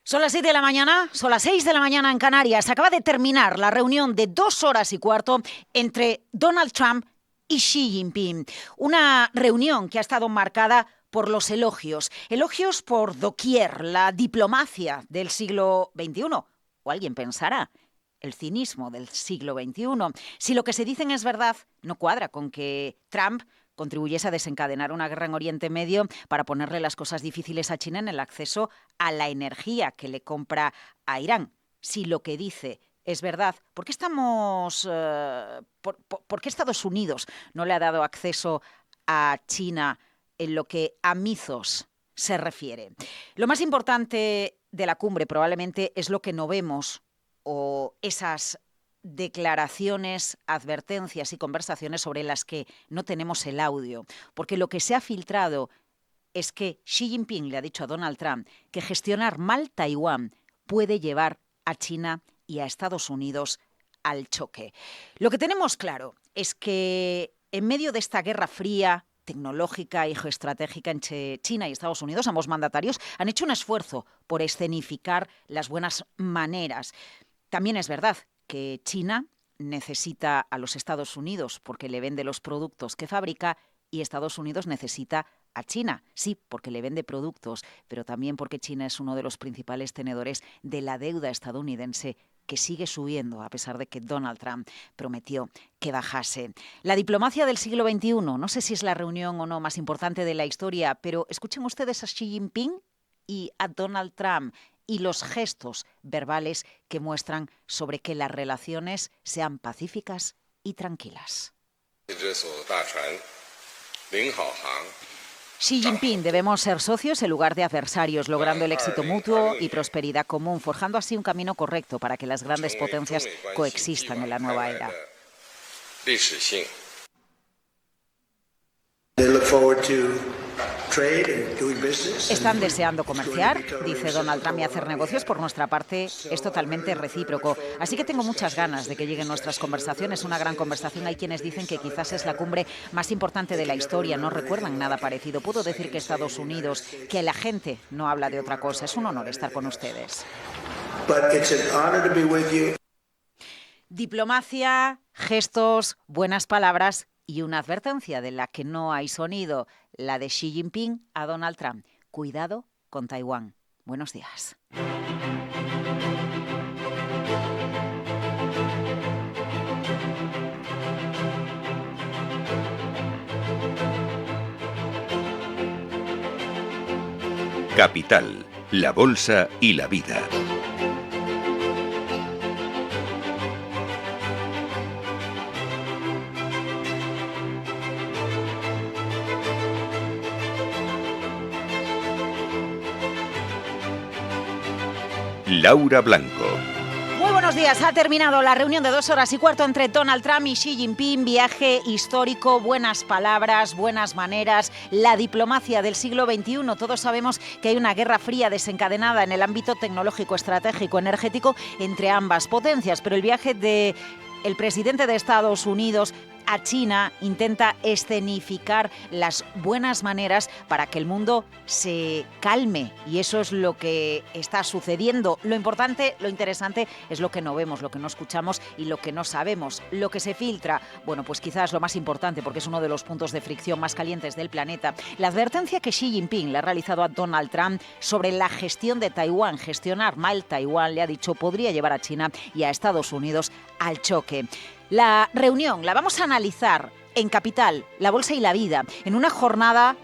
Son las 7 de la mañana, son las 6 de la mañana en Canarias. Acaba de terminar la reunión de 2 horas y cuarto entre Donald Trump y Xi Jinping. Una reunión que ha estado marcada por los elogios. Elogios por doquier, la diplomacia del siglo XXI. O alguien pensará, el cinismo del siglo XXI. Si lo que se dicen es verdad, no cuadra con que Trump contribuyese a desencadenar una guerra en Oriente Medio para ponerle las cosas difíciles a China en el acceso a la energía que le compra a Irán. Si lo que dice es verdad, ¿por qué por qué Estados Unidos no le ha dado acceso a China en lo que a Mizos se refiere? Lo más importante de la cumbre probablemente es lo que no vemos, o esas declaraciones, advertencias y conversaciones sobre las que no tenemos el audio. Porque lo que se ha filtrado es que Xi Jinping le ha dicho a Donald Trump que gestionar mal Taiwán puede llevar a China y a Estados Unidos al choque. Lo que tenemos claro es que en medio de esta guerra fría, tecnológica y geoestratégica entre China y Estados Unidos, ambos mandatarios han hecho un esfuerzo por escenificar las buenas maneras. También es verdad que China necesita a los Estados Unidos porque le vende los productos que fabrica y Estados Unidos necesita a China, sí, porque le vende productos, pero también porque China es uno de los principales tenedores de la deuda estadounidense que sigue subiendo a pesar de que Donald Trump prometió que bajase. La diplomacia del siglo XXI, no sé si es la reunión o no más importante de la historia, pero escuchen ustedes a Xi Jinping y a Donald Trump y los gestos verbales que muestran sobre que las relaciones sean pacíficas y tranquilas. Xi Jinping, debemos ser socios en lugar de adversarios, logrando el éxito mutuo y prosperidad común, forjando así un camino correcto para que las grandes potencias coexistan en la nueva era. Están deseando comerciar, dice Donald Trump, y hacer negocios. Por nuestra parte es totalmente recíproco. Así que tengo muchas ganas de que lleguen nuestras conversaciones. Una gran conversación. Hay quienes dicen que quizás es la cumbre más importante de la historia. No recuerdan nada parecido. Puedo decir que Estados Unidos, que la gente no habla de otra cosa. Es un honor estar con ustedes. Diplomacia, gestos, buenas palabras y una advertencia de la que no hay sonido, la de Xi Jinping a Donald Trump. Cuidado con Taiwán. Buenos días. Capital, la bolsa y la vida. Laura Blanco. Muy buenos días. Ha terminado la reunión de 2 horas y cuarto entre Donald Trump y Xi Jinping. Viaje histórico, buenas palabras, buenas maneras, la diplomacia del siglo XXI. Todos sabemos que hay una guerra fría desencadenada en el ámbito tecnológico, estratégico, energético entre ambas potencias. Pero el viaje del presidente de Estados Unidos a China intenta escenificar las buenas maneras para que el mundo se calme, y eso es lo que está sucediendo. Lo importante, lo interesante es lo que no vemos, lo que no escuchamos y lo que no sabemos, lo que se filtra. Bueno, pues quizás lo más importante, porque es uno de los puntos de fricción más calientes del planeta, la advertencia que Xi Jinping le ha realizado a Donald Trump sobre la gestión de Taiwán. Gestionar mal Taiwán, le ha dicho, podría llevar a China y a Estados Unidos al choque. La reunión la vamos a analizar en Capital, la bolsa y la vida, en una jornada,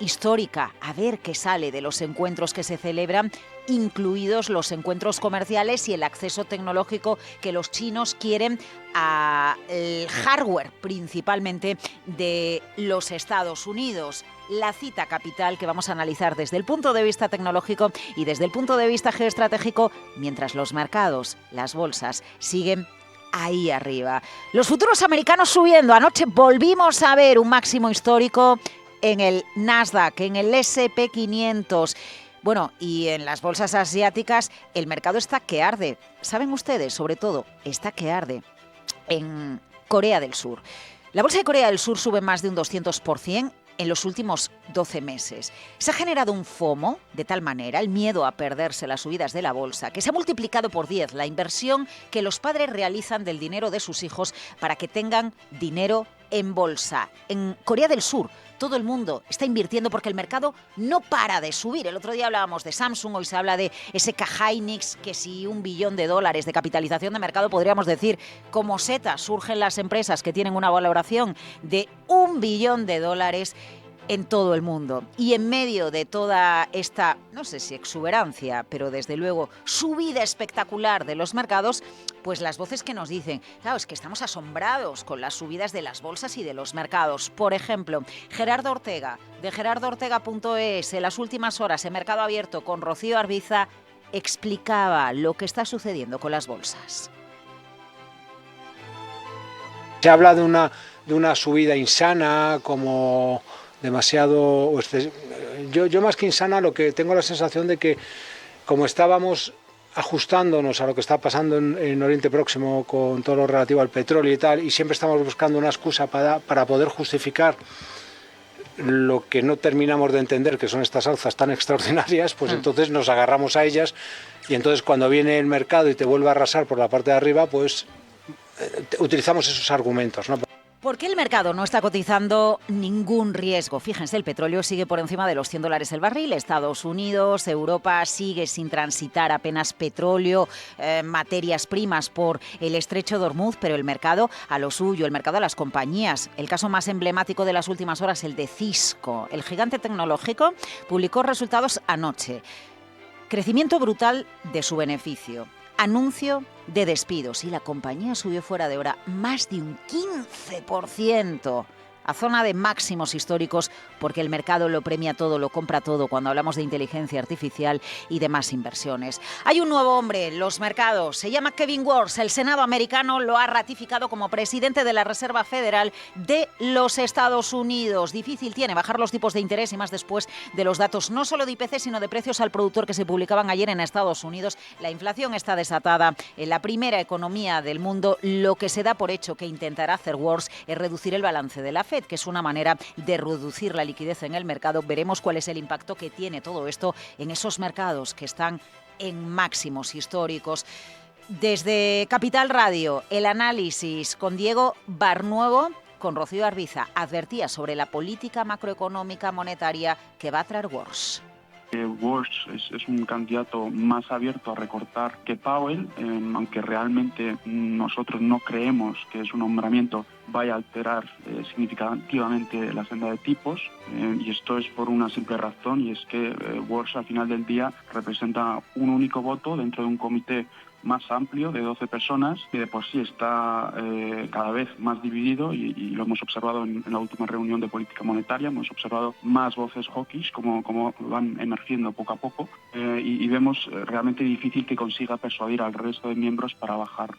histórica. A ver qué sale de los encuentros que se celebran, incluidos los encuentros comerciales y el acceso tecnológico que los chinos quieren al hardware, principalmente de los Estados Unidos. La cita Capital que vamos a analizar desde el punto de vista tecnológico y desde el punto de vista geoestratégico, mientras los mercados, las bolsas, siguen ahí arriba. Los futuros americanos subiendo. Anoche volvimos a ver un máximo histórico en el Nasdaq, en el S&P 500. Y en las bolsas asiáticas el mercado está que arde. ¿Saben ustedes? Sobre todo, está que arde en Corea del Sur. La bolsa de Corea del Sur sube más de un 200%. en los últimos 12 meses. Se ha generado un FOMO, de tal manera, el miedo a perderse las subidas de la bolsa, que se ha multiplicado por 10 la inversión que los padres realizan del dinero de sus hijos para que tengan dinero en bolsa. En Corea del Sur, todo el mundo está invirtiendo porque el mercado no para de subir. El otro día hablábamos de Samsung, hoy se habla de SK Hynix, que si $1 billón de capitalización de mercado, podríamos decir, como setas surgen las empresas que tienen una valoración de $1 billón en todo el mundo. Y en medio de toda esta, no sé si exuberancia, pero desde luego subida espectacular de los mercados, pues las voces que nos dicen, claro, es que estamos asombrados con las subidas de las bolsas y de los mercados. Por ejemplo, Gerardo Ortega, de gerardoortega.es, en las últimas horas en Mercado Abierto con Rocío Arbiza, explicaba lo que está sucediendo con las bolsas. Se habla de una subida insana, como demasiado... Yo más que insana, lo que tengo la sensación de que, como estábamos ajustándonos a lo que está pasando en Oriente Próximo con todo lo relativo al petróleo y tal, y siempre estamos buscando una excusa para poder justificar lo que no terminamos de entender, que son estas alzas tan extraordinarias, pues entonces nos agarramos a ellas, y entonces cuando viene el mercado y te vuelve a arrasar por la parte de arriba, pues utilizamos esos argumentos, ¿no? ¿Por qué el mercado no está cotizando ningún riesgo? Fíjense, el petróleo sigue por encima de los $100 el barril. Estados Unidos, Europa sigue sin transitar apenas petróleo, materias primas por el estrecho de Hormuz, pero el mercado a lo suyo, el mercado a las compañías. El caso más emblemático de las últimas horas, el de Cisco. El gigante tecnológico publicó resultados anoche. Crecimiento brutal de su beneficio. Anuncio de despidos y la compañía subió fuera de hora más de un 15%. A zona de máximos históricos, porque el mercado lo premia todo, lo compra todo cuando hablamos de inteligencia artificial y demás inversiones. Hay un nuevo hombre en los mercados, se llama Kevin Warsh. El Senado americano lo ha ratificado como presidente de la Reserva Federal de los Estados Unidos. Difícil tiene bajar los tipos de interés, y más después de los datos no solo de IPC, sino de precios al productor que se publicaban ayer en Estados Unidos. La inflación está desatada en la primera economía del mundo. Lo que se da por hecho que intentará hacer Warsh es reducir el balance de la Fed, que es una manera de reducir la liquidez en el mercado. Veremos cuál es el impacto que tiene todo esto en esos mercados que están en máximos históricos. Desde Capital Radio, el análisis con Diego Barnuevo, con Rocío Arbiza, advertía sobre la política macroeconómica monetaria que va a traer Warsh. Warsh es un candidato más abierto a recortar que Powell, aunque realmente nosotros no creemos que su nombramiento vaya a alterar significativamente la senda de tipos, y esto es por una simple razón, y es que Warsh al final del día representa un único voto dentro de un comité más amplio de 12 personas, que de por sí está cada vez más dividido, y lo hemos observado en la última reunión de política monetaria. Hemos observado más voces hawkish como van emergiendo poco a poco, y vemos realmente difícil que consiga persuadir al resto de miembros para bajar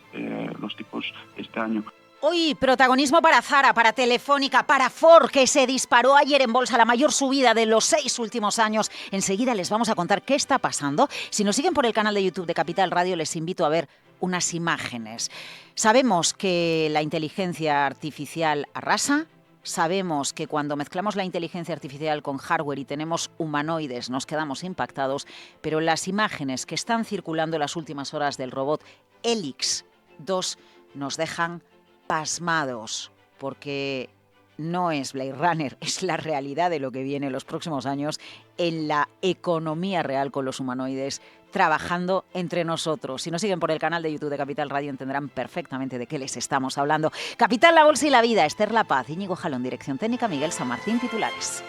los tipos este año. Hoy protagonismo para Zara, para Telefónica, para Ford, que se disparó ayer en bolsa, la mayor subida de los 6 últimos años. Enseguida les vamos a contar qué está pasando. Si nos siguen por el canal de YouTube de Capital Radio, les invito a ver unas imágenes. Sabemos que la inteligencia artificial arrasa. Sabemos que cuando mezclamos la inteligencia artificial con hardware y tenemos humanoides, nos quedamos impactados. Pero las imágenes que están circulando en las últimas horas del robot Helix 2 nos dejan pasmados, porque no es Blade Runner, es la realidad de lo que viene en los próximos años en la economía real con los humanoides trabajando entre nosotros. Si nos siguen por el canal de YouTube de Capital Radio entenderán perfectamente de qué les estamos hablando. Capital, la bolsa y la vida. Esther La Paz, Íñigo Jalón, dirección técnica, Miguel San Martín, titulares.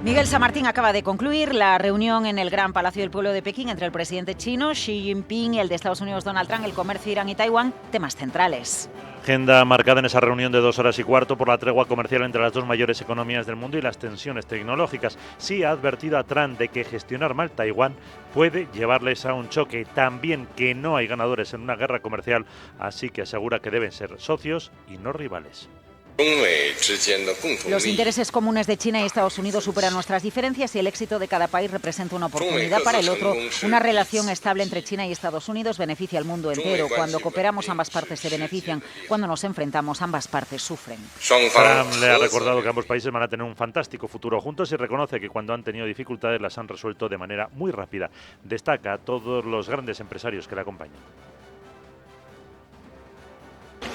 Miguel San Martín acaba de concluir la reunión en el Gran Palacio del Pueblo de Pekín entre el presidente chino Xi Jinping y el de Estados Unidos Donald Trump, el comercio, Irán y Taiwán, temas centrales. Agenda marcada en esa reunión de 2 horas y cuarto por la tregua comercial entre las dos mayores economías del mundo y las tensiones tecnológicas. Sí ha advertido a Trump de que gestionar mal Taiwán puede llevarles a un choque. También que no hay ganadores en una guerra comercial, así que asegura que deben ser socios y no rivales. Los intereses comunes de China y Estados Unidos superan nuestras diferencias y el éxito de cada país representa una oportunidad para el otro. Una relación estable entre China y Estados Unidos beneficia al mundo entero. Cuando cooperamos, ambas partes se benefician. Cuando nos enfrentamos, ambas partes sufren. Trump le ha recordado que ambos países van a tener un fantástico futuro juntos y reconoce que cuando han tenido dificultades las han resuelto de manera muy rápida. Destaca a todos los grandes empresarios que le acompañan.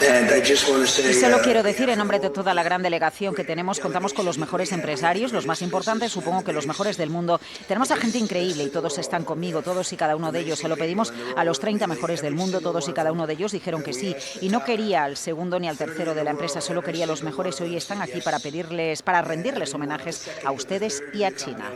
Y solo quiero decir, en nombre de toda la gran delegación que tenemos, contamos con los mejores empresarios, los más importantes, supongo que los mejores del mundo. Tenemos a gente increíble y todos están conmigo, todos y cada uno de ellos. Se lo pedimos a los 30 mejores del mundo, todos y cada uno de ellos dijeron que sí. Y no quería al segundo ni al tercero de la empresa, solo quería a los mejores. Hoy están aquí para rendirles homenajes a ustedes y a China.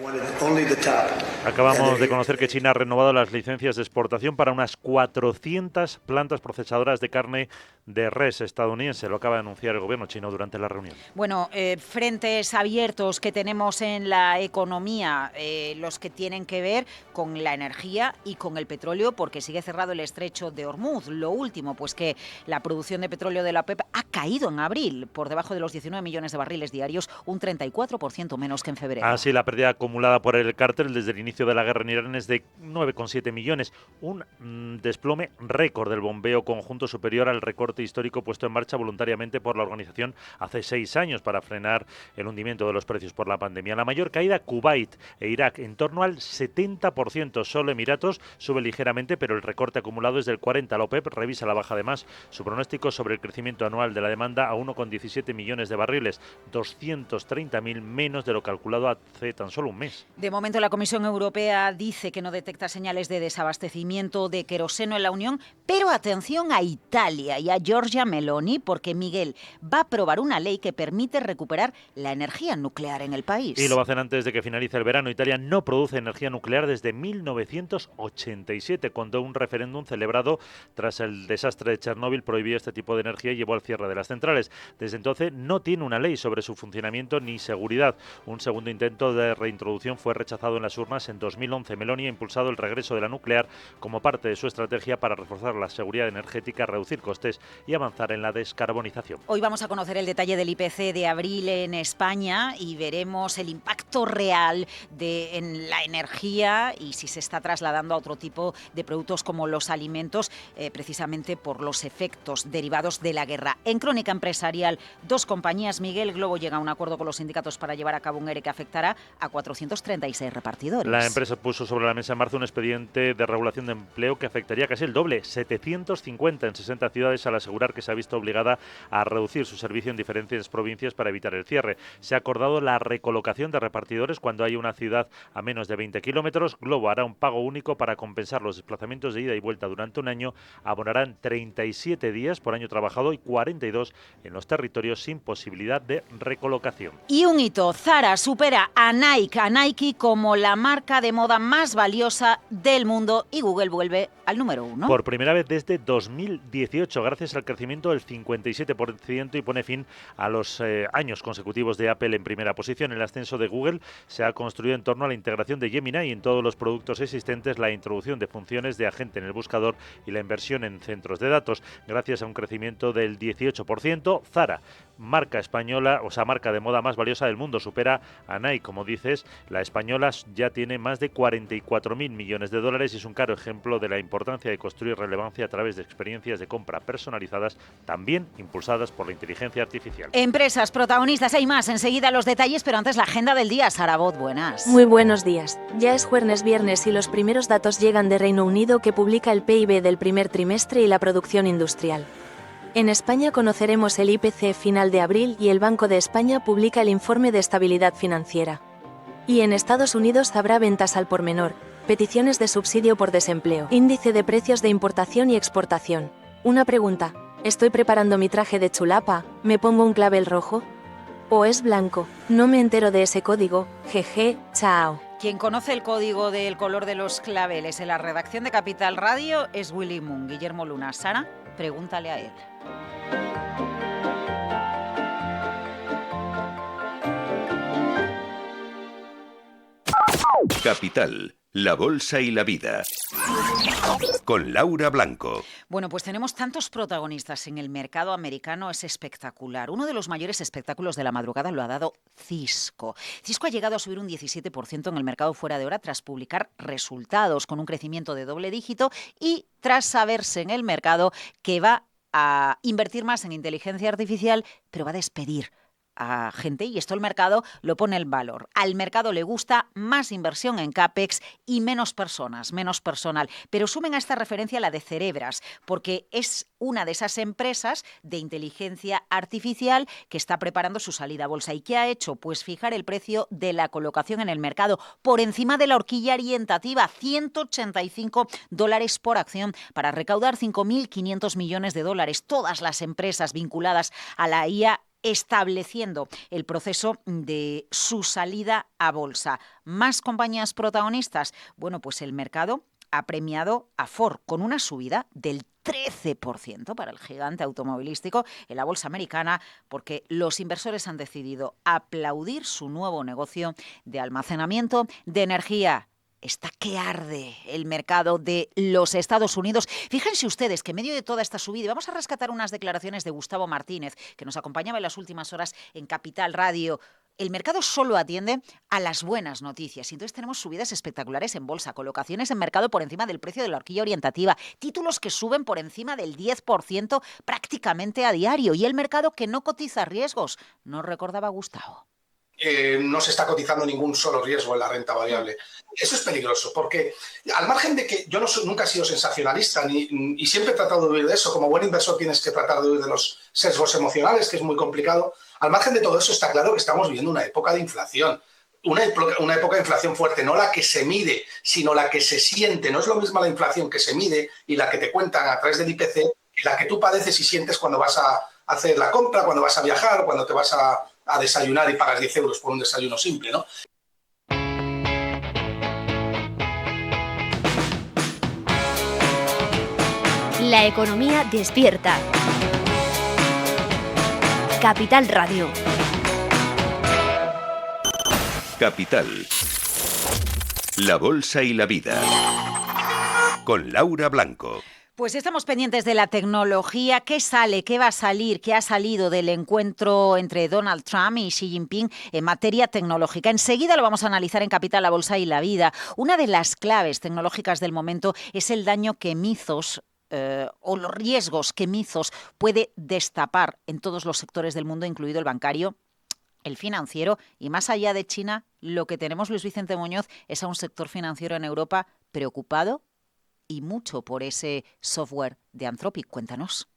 Acabamos de conocer que China ha renovado las licencias de exportación para unas 400 plantas procesadoras de carne de res estadounidense. Lo acaba de anunciar el gobierno chino durante la reunión. Bueno, frentes abiertos que tenemos en la economía, los que tienen que ver con la energía y con el petróleo, porque sigue cerrado el estrecho de Hormuz. Lo último, pues que la producción de petróleo de la OPEP ha caído en abril, por debajo de los 19 millones de barriles diarios, un 34% menos que en febrero. Así, la pérdida acumulada por el cártel desde el inicio de la guerra en Irán es de 9,7 millones, un desplome récord del bombeo conjunto superior al recorte histórico puesto en marcha voluntariamente por la organización hace 6 años para frenar el hundimiento de los precios por la pandemia. La mayor caída, Kuwait e Irak, en torno al 70%. Solo Emiratos sube ligeramente, pero el recorte acumulado es del 40%. La OPEP revisa la baja además su pronóstico sobre el crecimiento anual de la demanda a 1,17 millones de barriles, 230.000 menos de lo calculado hace tan solo un mes. De momento, la Comisión Europea dice que no detecta señales de desabastecimiento de queroseno en la Unión, pero atención a Italia y a Giorgia Meloni, porque Miguel va a aprobar una ley que permite recuperar la energía nuclear en el país. Y lo va a hacer antes de que finalice el verano. Italia no produce energía nuclear desde 1987, cuando un referéndum celebrado tras el desastre de Chernóbil prohibió este tipo de energía y llevó al cierre de las centrales. Desde entonces no tiene una ley sobre su funcionamiento ni seguridad. Un segundo intento de reintroducción fue rechazado en las urnas en 2011. Meloni ha impulsado el regreso de la nuclear como parte de su estrategia para reforzar la seguridad energética, reducir costes y avanzar en la descarbonización. Hoy vamos a conocer el detalle del IPC de abril en España y veremos el impacto real en la energía y si se está trasladando a otro tipo de productos como los alimentos, precisamente por los efectos derivados de la guerra. En Crónica Empresarial, 2 compañías, Miguel, Globo llega a un acuerdo con los sindicatos para llevar a cabo un ERE que afectará a 436 repartidores. La empresa puso sobre la mesa en marzo un expediente de regulación de empleo que afectaría casi el doble, 750 en 60 ciudades, al asegurar que se ha visto obligada a reducir su servicio en diferentes provincias para evitar el cierre. Se ha acordado la recolocación de repartidores cuando hay una ciudad a menos de 20 kilómetros. Globo hará un pago único para compensar los desplazamientos de ida y vuelta durante un año. Abonarán 37 días por año trabajado y 42 en los territorios sin posibilidad de recolocación. Y un hito, Zara supera a Nike como la marca de moda más valiosa del mundo y Google vuelve al número 1. Por primera vez desde 2018, gracias al crecimiento del 57% y pone fin a los años consecutivos de Apple en primera posición. El ascenso de Google se ha construido en torno a la integración de Gemini en todos los productos existentes, la introducción de funciones de agente en el buscador y la inversión en centros de datos. Gracias a un crecimiento del 18%, Zara, marca española, marca de moda más valiosa del mundo, supera a Nike. Como dices, la española ya tiene más de 44.000 millones de dólares y es un claro ejemplo de la importancia de construir relevancia a través de experiencias de compra personalizadas, también impulsadas por la inteligencia artificial. Empresas, protagonistas, hay más. Enseguida los detalles, pero antes la agenda del día. Sara Bot, buenas. Muy buenos días. Ya es jueves viernes y los primeros datos llegan de Reino Unido, que publica el PIB del primer trimestre y la producción industrial. En España conoceremos el IPC final de abril y el Banco de España publica el informe de estabilidad financiera. Y en Estados Unidos habrá ventas al por menor, peticiones de subsidio por desempleo, índice de precios de importación y exportación. Una pregunta, ¿estoy preparando mi traje de chulapa? ¿Me pongo un clavel rojo? ¿O es blanco? No me entero de ese código, jeje, chao. Quien conoce el código del color de los claveles en la redacción de Capital Radio es Willy Moon. Guillermo Luna. Sara, pregúntale a él. Capital, La bolsa y la vida. Con Laura Blanco. Bueno, pues tenemos tantos protagonistas en el mercado americano, es espectacular. Uno de los mayores espectáculos de la madrugada lo ha dado Cisco. Cisco ha llegado a subir un 17% en el mercado fuera de hora tras publicar resultados con un crecimiento de doble dígito y tras saberse en el mercado que va a invertir más en inteligencia artificial, pero va a despedir a gente, y esto el mercado lo pone en valor. Al mercado le gusta más inversión en CAPEX y menos personas, menos personal. Pero sumen a esta referencia la de Cerebras, porque es una de esas empresas de inteligencia artificial que está preparando su salida a bolsa. ¿Y qué ha hecho? Pues fijar el precio de la colocación en el mercado por encima de la horquilla orientativa, $185 por acción, para recaudar 5.500 millones de dólares. Todas las empresas vinculadas a la IA estableciendo el proceso de su salida a bolsa. ¿Más compañías protagonistas? Bueno, pues el mercado ha premiado a Ford con una subida del 13% para el gigante automovilístico en la bolsa americana, porque los inversores han decidido aplaudir su nuevo negocio de almacenamiento de energía. Está que arde el mercado de los Estados Unidos. Fíjense ustedes que en medio de toda esta subida, y vamos a rescatar unas declaraciones de Gustavo Martínez, que nos acompañaba en las últimas horas en Capital Radio. El mercado solo atiende a las buenas noticias. Y entonces tenemos subidas espectaculares en bolsa, colocaciones en mercado por encima del precio de la horquilla orientativa, títulos que suben por encima del 10% prácticamente a diario. Y el mercado que no cotiza riesgos. ¿No recordaba Gustavo? No se está cotizando ningún solo riesgo en la renta variable. Eso es peligroso, porque al margen de que yo nunca he sido sensacionalista y siempre he tratado de huir de eso, como buen inversor tienes que tratar de huir de los sesgos emocionales, que es muy complicado. Al margen de todo eso está claro que estamos viviendo una época de inflación, una época de inflación fuerte, no la que se mide, sino la que se siente. No es lo mismo la inflación que se mide y la que te cuentan a través del IPC, y la que tú padeces y sientes cuando vas a hacer la compra, cuando vas a viajar, cuando te vas a desayunar y pagas 10 euros por un desayuno simple, ¿no? La economía despierta. Capital Radio. Capital. La bolsa y la vida. Con Laura Blanco. Pues estamos pendientes de la tecnología. ¿Qué sale? ¿Qué va a salir? ¿Qué ha salido del encuentro entre Donald Trump y Xi Jinping en materia tecnológica? Enseguida lo vamos a analizar en Capital, la bolsa y la vida. Una de las claves tecnológicas del momento es el daño que Mizos o los riesgos que Mizos puede destapar en todos los sectores del mundo, incluido el bancario, el financiero, y más allá de China, lo que tenemos, Luis Vicente Muñoz, es a un sector financiero en Europa preocupado y mucho por ese software de Anthropic. Cuéntanos.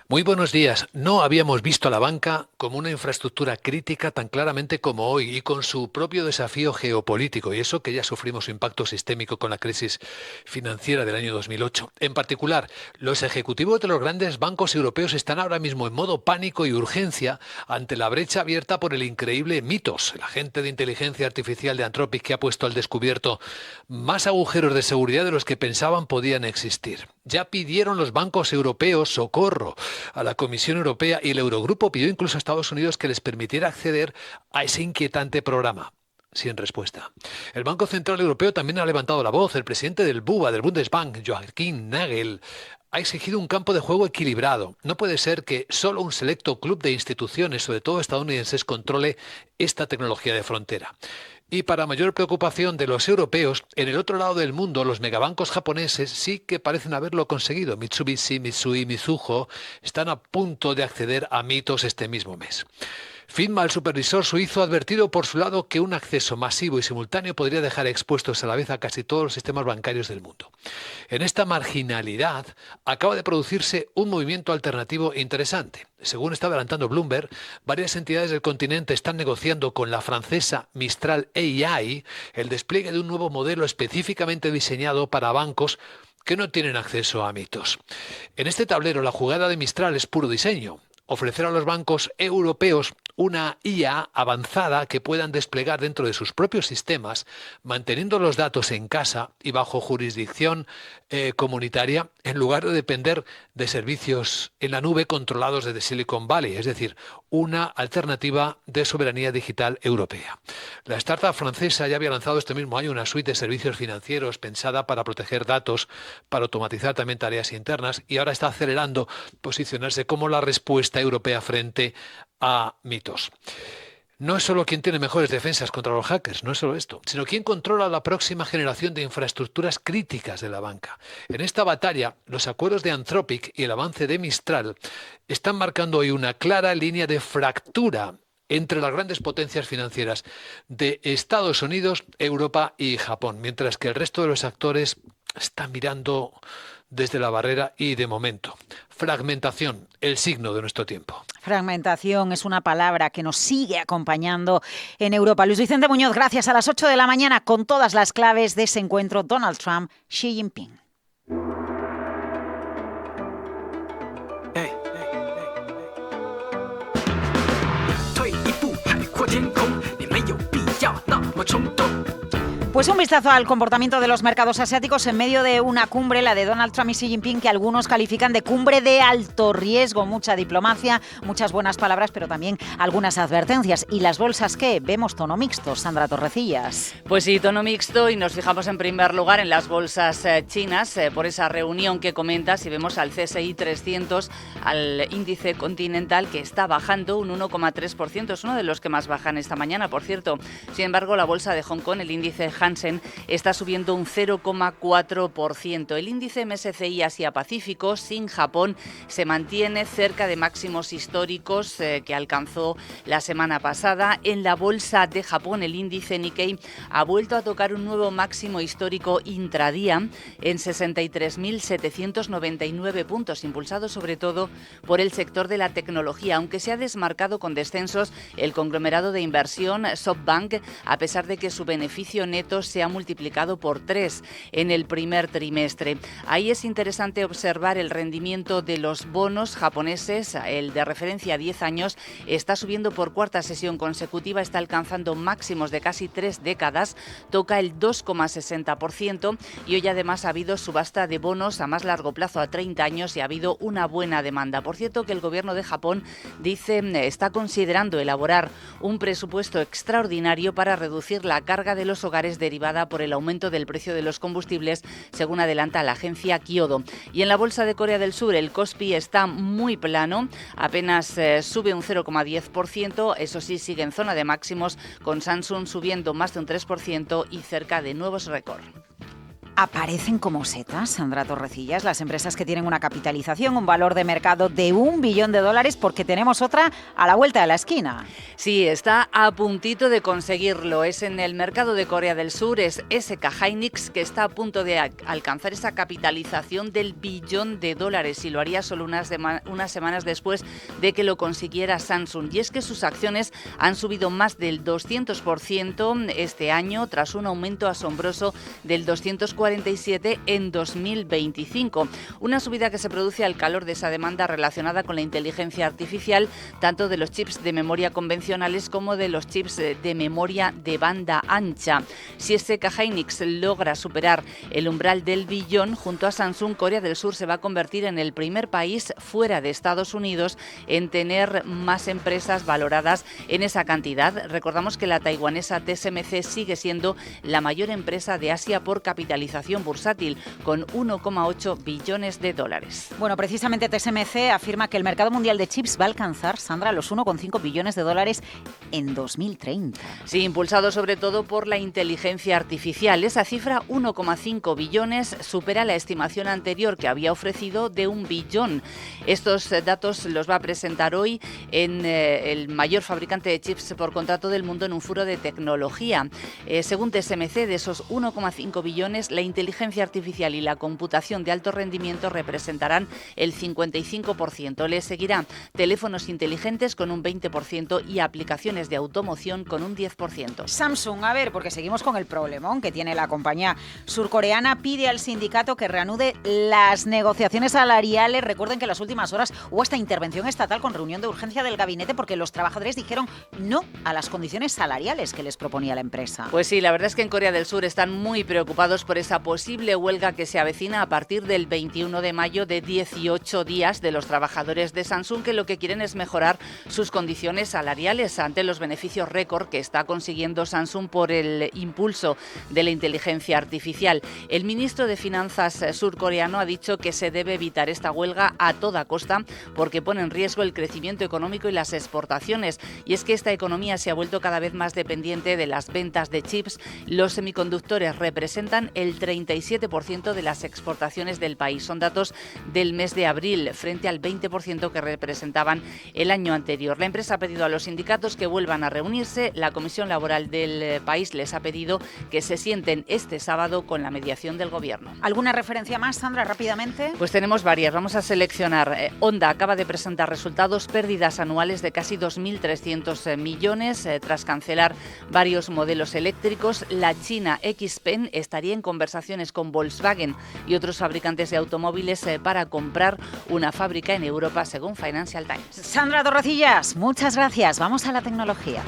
Muy buenos días. No habíamos visto a la banca como una infraestructura crítica tan claramente como hoy y con su propio desafío geopolítico, y eso que ya sufrimos su impacto sistémico con la crisis financiera del año 2008. En particular, los ejecutivos de los grandes bancos europeos están ahora mismo en modo pánico y urgencia ante la brecha abierta por el increíble Mythos, el agente de inteligencia artificial de Anthropic que ha puesto al descubierto más agujeros de seguridad de los que pensaban podían existir. Ya pidieron los bancos europeos socorro a la Comisión Europea y el Eurogrupo pidió incluso a Estados Unidos que les permitiera acceder a ese inquietante programa. Sin respuesta. El Banco Central Europeo también ha levantado la voz. El presidente del BUBA, del Bundesbank, Joachim Nagel, ha exigido un campo de juego equilibrado. No puede ser que solo un selecto club de instituciones, sobre todo estadounidenses, controle esta tecnología de frontera. Y para mayor preocupación de los europeos, en el otro lado del mundo, los megabancos japoneses sí que parecen haberlo conseguido. Mitsubishi, Mitsui, Mizuho están a punto de acceder a Mythos este mismo mes. FINMA, el supervisor suizo, ha advertido por su lado que un acceso masivo y simultáneo podría dejar expuestos a la vez a casi todos los sistemas bancarios del mundo. En esta marginalidad acaba de producirse un movimiento alternativo interesante. Según está adelantando Bloomberg, varias entidades del continente están negociando con la francesa Mistral AI el despliegue de un nuevo modelo específicamente diseñado para bancos que no tienen acceso a Mythos. En este tablero la jugada de Mistral es puro diseño. ofrecer a los bancos europeos una IA avanzada que puedan desplegar dentro de sus propios sistemas, manteniendo los datos en casa y bajo jurisdicción comunitaria, en lugar de depender de servicios en la nube controlados desde Silicon Valley, es decir, una alternativa de soberanía digital europea. La startup francesa ya había lanzado este mismo año una suite de servicios financieros pensada para proteger datos, para automatizar también tareas internas, y ahora está acelerando posicionarse como la respuesta europea frente a mitos. No es solo quien tiene mejores defensas contra los hackers, no es solo esto, sino quien controla la próxima generación de infraestructuras críticas de la banca. En esta batalla, los acuerdos de Anthropic y el avance de Mistral están marcando hoy una clara línea de fractura entre las grandes potencias financieras de Estados Unidos, Europa y Japón, mientras que el resto de los actores están mirando desde la barrera y, de momento, fragmentación, el signo de nuestro tiempo. Fragmentación es una palabra que nos sigue acompañando en Europa. Luis Vicente Muñoz, gracias. A las 8 de la mañana con todas las claves de ese encuentro Donald Trump-Xi Jinping. Pues un vistazo al comportamiento de los mercados asiáticos en medio de una cumbre, la de Donald Trump y Xi Jinping, que algunos califican de cumbre de alto riesgo. Mucha diplomacia, muchas buenas palabras, pero también algunas advertencias. ¿Y las bolsas qué? Vemos tono mixto, Sandra Torrecillas. Pues sí, tono mixto, y nos fijamos en primer lugar en las bolsas chinas por esa reunión que comentas, y vemos al CSI 300, al índice continental, que está bajando un 1,3%. Es uno de los que más bajan esta mañana, por cierto. Sin embargo, la bolsa de Hong Kong, el índice Hansen, está subiendo un 0,4%. El índice MSCI Asia-Pacífico, sin Japón, se mantiene cerca de máximos históricos que alcanzó la semana pasada. En la bolsa de Japón, el índice Nikkei ha vuelto a tocar un nuevo máximo histórico intradía en 63.799 puntos, impulsado sobre todo por el sector de la tecnología, aunque se ha desmarcado con descensos el conglomerado de inversión SoftBank, a pesar de que su beneficio neto se ha multiplicado por 3 en el primer trimestre. Ahí es interesante observar el rendimiento de los bonos japoneses. El de referencia a 10 años está subiendo por cuarta sesión consecutiva, está alcanzando máximos de casi 3 décadas, toca el 2,60%, y hoy además ha habido subasta de bonos a más largo plazo a 30 años y ha habido una buena demanda. Por cierto, que el gobierno de Japón dice está considerando elaborar un presupuesto extraordinario para reducir la carga de los hogares derivada por el aumento del precio de los combustibles, según adelanta la agencia Kyodo. Y en la bolsa de Corea del Sur, el Kospi está muy plano, apenas sube un 0,10%, eso sí, sigue en zona de máximos, con Samsung subiendo más de un 3% y cerca de nuevos récords. Aparecen como setas, Sandra Torrecillas, las empresas que tienen una capitalización, un valor de mercado de $1 billón, porque tenemos otra a la vuelta de la esquina. Sí, está a puntito de conseguirlo. Es en el mercado de Corea del Sur, es SK Hynix, que está a punto de alcanzar esa capitalización del $1 billón, y lo haría solo unas semanas después de que lo consiguiera Samsung. Y es que sus acciones han subido más del 200% este año, tras un aumento asombroso del 247% en 2025. Una subida que se produce al calor de esa demanda relacionada con la inteligencia artificial, tanto de los chips de memoria convencionales como de los chips de memoria de banda ancha. Si SK Hynix logra superar el umbral del $1 billón, junto a Samsung, Corea del Sur se va a convertir en el primer país fuera de Estados Unidos en tener más empresas valoradas en esa cantidad. Recordamos que la taiwanesa TSMC sigue siendo la mayor empresa de Asia por capitalización bursátil, con $1,8 billones. Bueno, precisamente TSMC afirma que el mercado mundial de chips va a alcanzar, Sandra, los $1,5 billones en 2030. Sí, impulsado sobre todo por la inteligencia artificial. Esa cifra, 1,5 billones, supera la estimación anterior que había ofrecido de $1 billón. Estos datos los va a presentar hoy en el mayor fabricante de chips por contrato del mundo en un foro de tecnología. Según TSMC, de esos 1,5 billones, la la inteligencia artificial y la computación de alto rendimiento representarán el 55%. Le seguirá teléfonos inteligentes con un 20% y aplicaciones de automoción con un 10%. Samsung, a ver, porque seguimos con el problemón que tiene la compañía surcoreana, pide al sindicato que reanude las negociaciones salariales. Recuerden que en las últimas horas hubo esta intervención estatal con reunión de urgencia del gabinete porque los trabajadores dijeron no a las condiciones salariales que les proponía la empresa. Pues sí, la verdad es que en Corea del Sur están muy preocupados por esa posible huelga que se avecina a partir del 21 de mayo de 18 días de los trabajadores de Samsung, que lo que quieren es mejorar sus condiciones salariales ante los beneficios récord que está consiguiendo Samsung por el impulso de la inteligencia artificial. El ministro de Finanzas surcoreano ha dicho que se debe evitar esta huelga a toda costa porque pone en riesgo el crecimiento económico y las exportaciones. Y es que esta economía se ha vuelto cada vez más dependiente de las ventas de chips. Los semiconductores representan el 37% de las exportaciones del país. Son datos del mes de abril, frente al 20% que representaban el año anterior. La empresa ha pedido a los sindicatos que vuelvan a reunirse. La Comisión Laboral del país les ha pedido que se sienten este sábado con la mediación del Gobierno. ¿Alguna referencia más, Sandra, rápidamente? Pues tenemos varias. Vamos a seleccionar. Honda acaba de presentar resultados, pérdidas anuales de casi 2.300 millones tras cancelar varios modelos eléctricos. La China XPeng estaría en conversaciones con Volkswagen y otros fabricantes de automóviles para comprar una fábrica en Europa, según Financial Times. Sandra Torrecillas, muchas gracias. Vamos a la tecnología.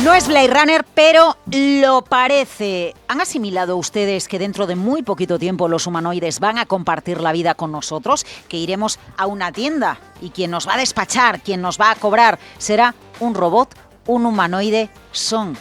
No es Blade Runner, pero lo parece. ¿Han asimilado ustedes que dentro de muy poquito tiempo los humanoides van a compartir la vida con nosotros? Que iremos a una tienda y quien nos va a despachar, quien nos va a cobrar, será un robot, un humanoide. Son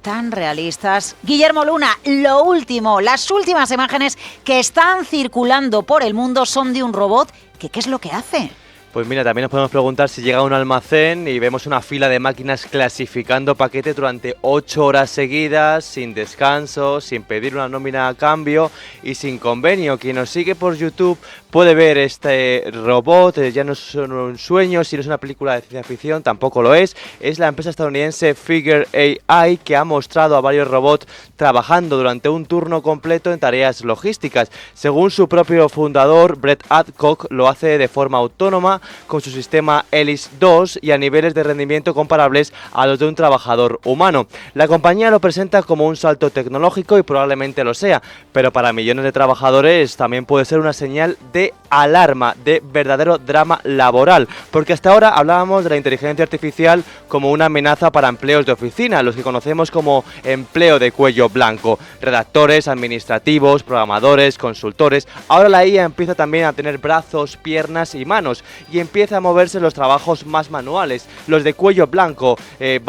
tan realistas. Guillermo Luna, lo último, las últimas imágenes que están circulando por el mundo son de un robot que ¿qué es lo que hace? Pues mira, también nos podemos preguntar si llega a un almacén y vemos una fila de máquinas clasificando paquetes durante 8 horas seguidas, sin descanso, sin pedir una nómina a cambio y sin convenio. Quien nos sigue por YouTube puede ver este robot, ya no es un sueño, si no es una película de ciencia ficción, tampoco lo es. Es la empresa estadounidense Figure AI que ha mostrado a varios robots trabajando durante un turno completo en tareas logísticas. Según su propio fundador, Brett Adcock, lo hace de forma autónoma con su sistema Elise 2 y a niveles de rendimiento comparables a los de un trabajador humano. La compañía lo presenta como un salto tecnológico y probablemente lo sea, pero para millones de trabajadores también puede ser una señal de alarma, de verdadero drama laboral, porque hasta ahora hablábamos de la inteligencia artificial como una amenaza para empleos de oficina, los que conocemos como empleo de cuello blanco, redactores, administrativos, programadores, consultores. Ahora la IA empieza también a tener brazos, piernas y manos, y empieza a moverse los trabajos más manuales, los de cuello blanco, que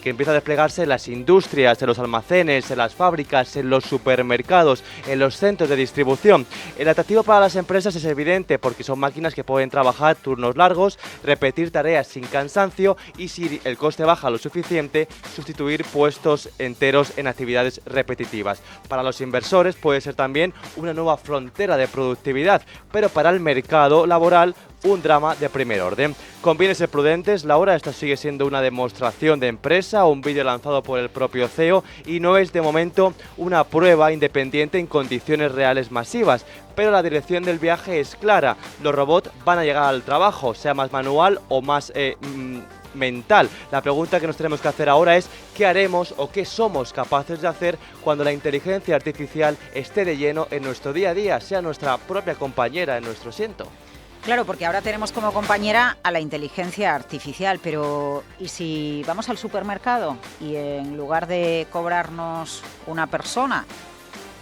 empieza a desplegarse en las industrias, en los almacenes, en las fábricas, en los supermercados, en los centros de distribución. El atractivo para las empresas es evidente porque son máquinas que pueden trabajar turnos largos, repetir tareas sin cansancio y, si el coste baja lo suficiente, sustituir puestos enteros en actividades repetitivas. Para los inversores puede ser también una nueva frontera de productividad, pero para el mercado laboral un drama de primer orden. Conviene ser prudentes, Laura, esta sigue siendo una demostración de empresa, un vídeo lanzado por el propio CEO y no es de momento una prueba independiente en condiciones reales masivas, pero la dirección del viaje es clara. Los robots van a llegar al trabajo, sea más manual o más mental. La pregunta que nos tenemos que hacer ahora es ¿qué haremos o qué somos capaces de hacer cuando la inteligencia artificial esté de lleno en nuestro día a día, sea nuestra propia compañera en nuestro asiento? Claro, porque ahora tenemos como compañera a la inteligencia artificial, pero ¿y si vamos al supermercado y en lugar de cobrarnos una persona,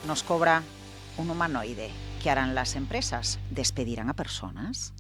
nos cobra un humanoide? ¿Qué harán las empresas? ¿Despedirán a personas?